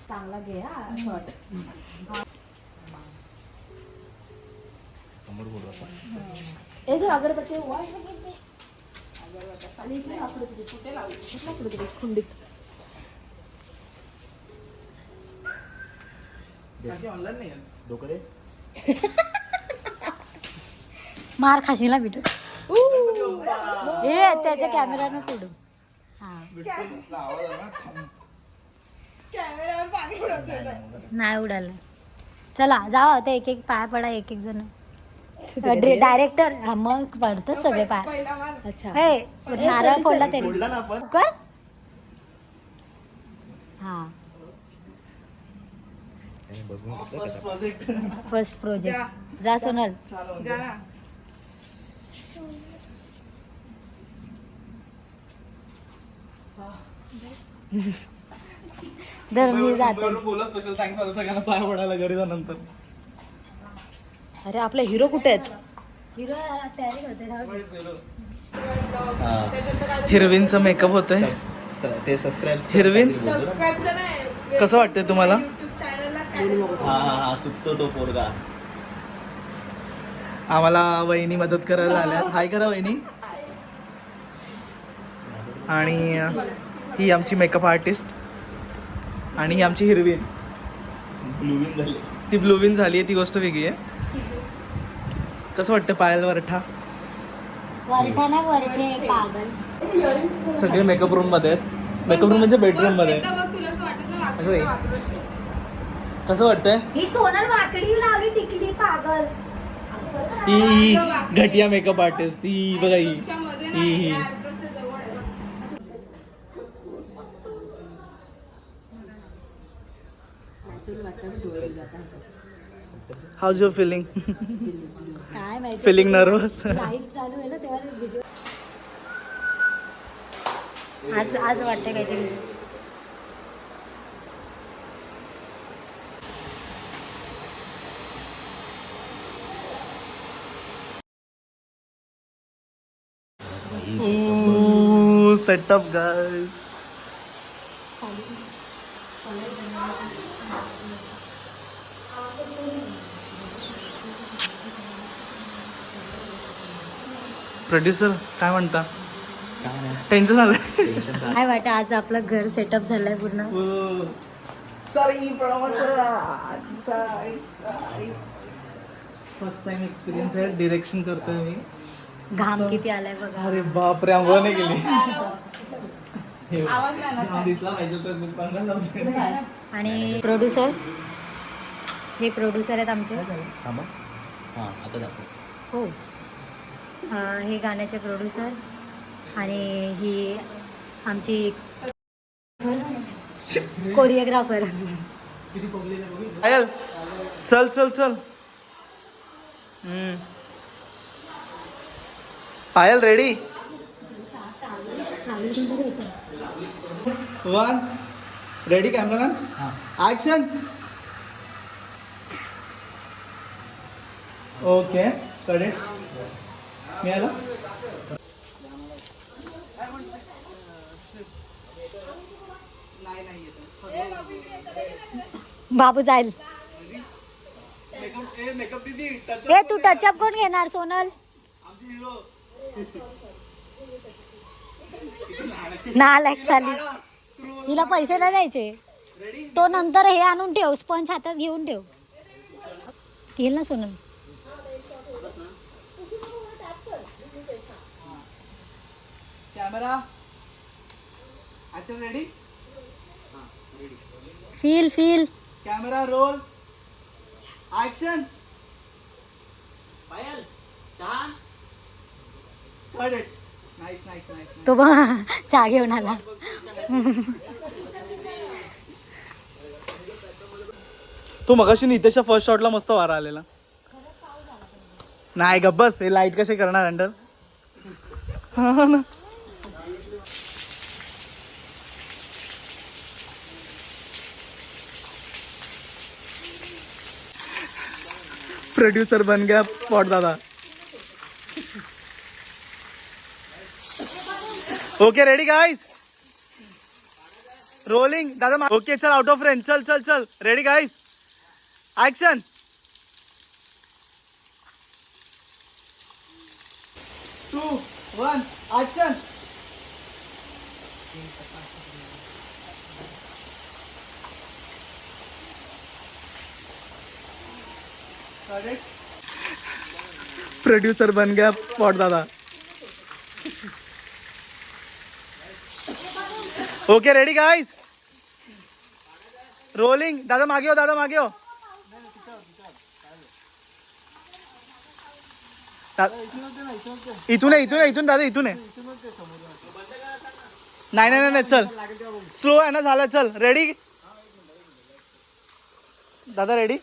चांगला घे हा शॉट. ए जो अगरबत्ती कुठे लावली खुंडीत. ऑनलाईन नाही डोकरे मार खाशीला भेटू हे त्याच्या कॅमेरानं पडू. कॅमेऱ्यावर पाणी उडवतोय. नाही उडालं. चला जाऊ ते एक एक पाय पडा एक एक जण. डायरेक्टर मग पडतं सगळे पाय. पहिला मान. अच्छा हे नारळ फोडला तरी बोलला ना आपण कर. हा फर्स्ट प्रोजेक्ट जा सोनल. जा ना. धर मी जाते. बोला स्पेशल थँक्स मला सगळ्यांना पाय पडायला घरी जाण्यानंतर. अरे आपले हिरो कुठे आहेत? हिरो तयारी होते. हिरविनचं मेकअप होतंय. ते सबस्क्राईब हिरविन सबस्क्राईबचं नाही. कसं वाटतंय तुम्हाला? YouTube चॅनलला हा चुकतो तो पोरगा. आम्हाला वहिनी मदत करायला आल्या. हाय करा वहिनी. आणि ही आमची मेकअप आर्टिस्ट आणि ही आमची हिरविन. ब्लूविंग झाले. ती ब्लूविन झाली आहे ती गोष्ट वेगळी आहे. कसं वाटतं पायल वरठा? वरठा ना वरठे पागल. सगळे मेकअप रूम मध्ये आहेत. मेकअप रूम म्हणजे बेडरूम मध्ये. बघ तुला असं वाटत ना अगं बाई. वाकडं. कसं वाटतंय? ही सोनल वाकडी लावली टिकली पागल. ही घटिया मेकअप आर्टिस्ट. ही बघा ही तुमच्यामध्ये ना ही या eyebrow च्या जवळ आहे बघ. How's your feeling? काय माहिती फिलिंग नर्वस? लाईट चालू आहे ना तेव्हा व्हिडिओ. आज आज वाटतं काहीतरी. Setup guys. प्रोड्युसर काय म्हणता? टेन्शन आलंय? काय वाटतं आज आपलं घर सेटअप झालंय पूर्ण. फर्स्ट टाइम एक्सपिरियन्स आहे. डिरेक्शन करतोय मी. घाम किती आलाय बघा. अरे बापरे आंघोळ नाही केली. आवाज नाही ना. दिसला पाहिजे तर मी पंधरा लावते. आणि प्रोड्युसर हे प्रोड्युसर आहेत आमचे. थांबा. हां आता दाखव. हो हे गाण्याचे प्रोड्युसर. आणि ही आमची कोरिओग्राफर. पायल चल चल चल. Payal ready? One ready cameraman action. Okay कडे मिळालं. बाबू जाईल. हे तू टचअप कोण घेणार सोनल? नालायक साली. तिला पैसे नाही द्यायचे. तो नंतर हे आणून ठेव. स्पंज हातात घेऊन ठेव. घेईल ना Sonal. Camera action ready. Feel feel. Camera roll action. Payal cut it. Nice nice nice. तो बघ चहा घेऊन आला. तू मगाशी नितेशच्या फर्स्ट शॉटला मस्त वारा आलेला. नाही गप्प बस. हे लाईट कसे करणार अंडर? हा ना. प्रोड्यूसर बन गया पॉट दादा. Okay ready guys. रोलिंग दादा. ओके चल आउट ऑफ रेंज. चल चल चल. Ready guys. Action. 2, 1 action. Producer बन गया स्पॉट दादा. Okay ready guys. रोलिंग दादा मागे हो. दादा मागे हो. इथून आहे इथून आहे इथून दादा इथून आहे. नाही नाही नाही चल. स्लो आहे ना. झालं चल. रेडी दादा. रेडी.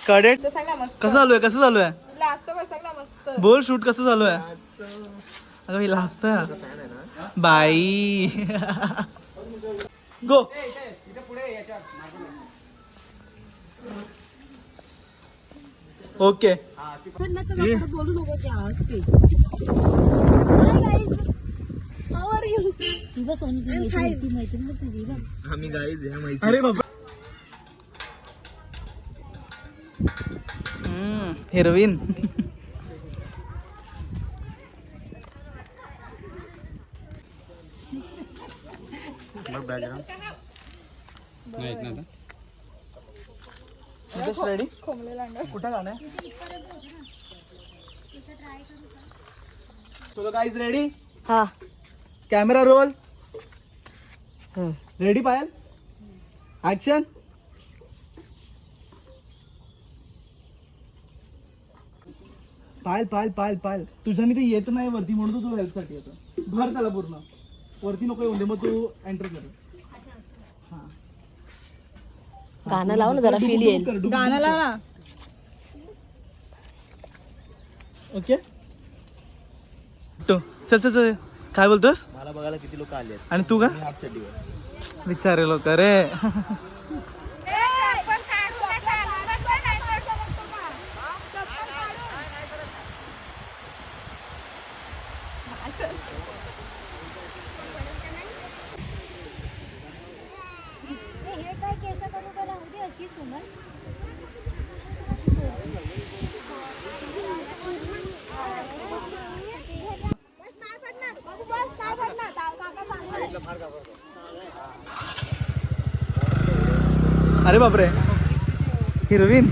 कडेट सांग ना मस्त. कसं चालू आहे. कसं चालू आहे. लास्ट बस सांग ना मस्त. बोल शूट कसं चालू आहे. अगं मी लास्ट बाई. गो. ओके. बोलू नको तुझी. आम्ही गाईज ह्या म्हैसी. अरे बाबा. हिरवीन. रेडी. कुठं जाणार. चलो गाइस रेडी. हा. Camera roll. रेडी पायल. ऍक्शन. पायल पायल पायल पायल. तुझ्याने ते येत नाही वरती म्हणून तू हेल्प साठी येतो. भर त्याला पूर्ण वरती नको येऊन दे. मग तू एंटर कर. गाणं लाव ना जरा फील येईल. गाणं लाव ना. ओके. चल चल चल. काय बोलतोस. मला बघायला किती लोक आले आहेत. आणि तू का मी हाफ चड्डीवर. विचारे लोक रे. अरे बापरे. हिरवीन.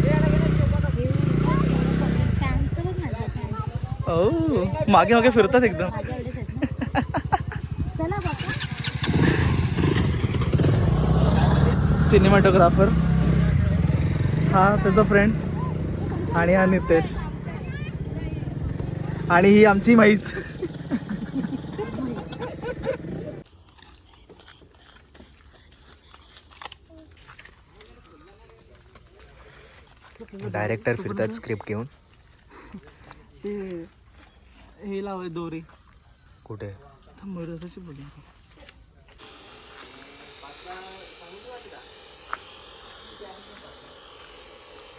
ओ मागे मागे फिरतात एकदम. सिनेमॅटोग्राफर हा त्याचा फ्रेंड. आणि हा नितेश. आणि ही आमची म्हैस. डायरेक्टर फिरतात स्क्रिप्ट घेऊन. हे लावाय दोरी. कुठे. तशी बोलू.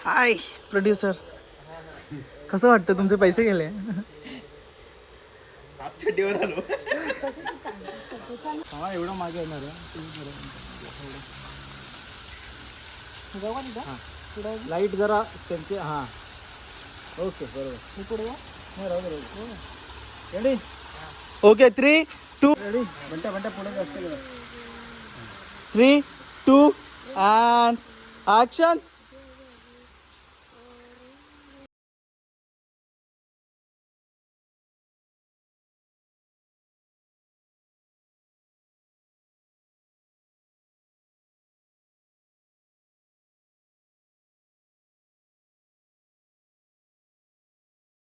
हाय प्रोड्युसर. कसं वाटतं तुमचे पैसे गेले. हाफ चड्डीवर आलो. हा एवढं मागे येणार लाईट जरा त्यांचे. हा ओके बरोबर. पुढे रेडी. Okay 3, 2 ready. बंटा बंटा पुढे असते. 3, 2 and ऍक्शन.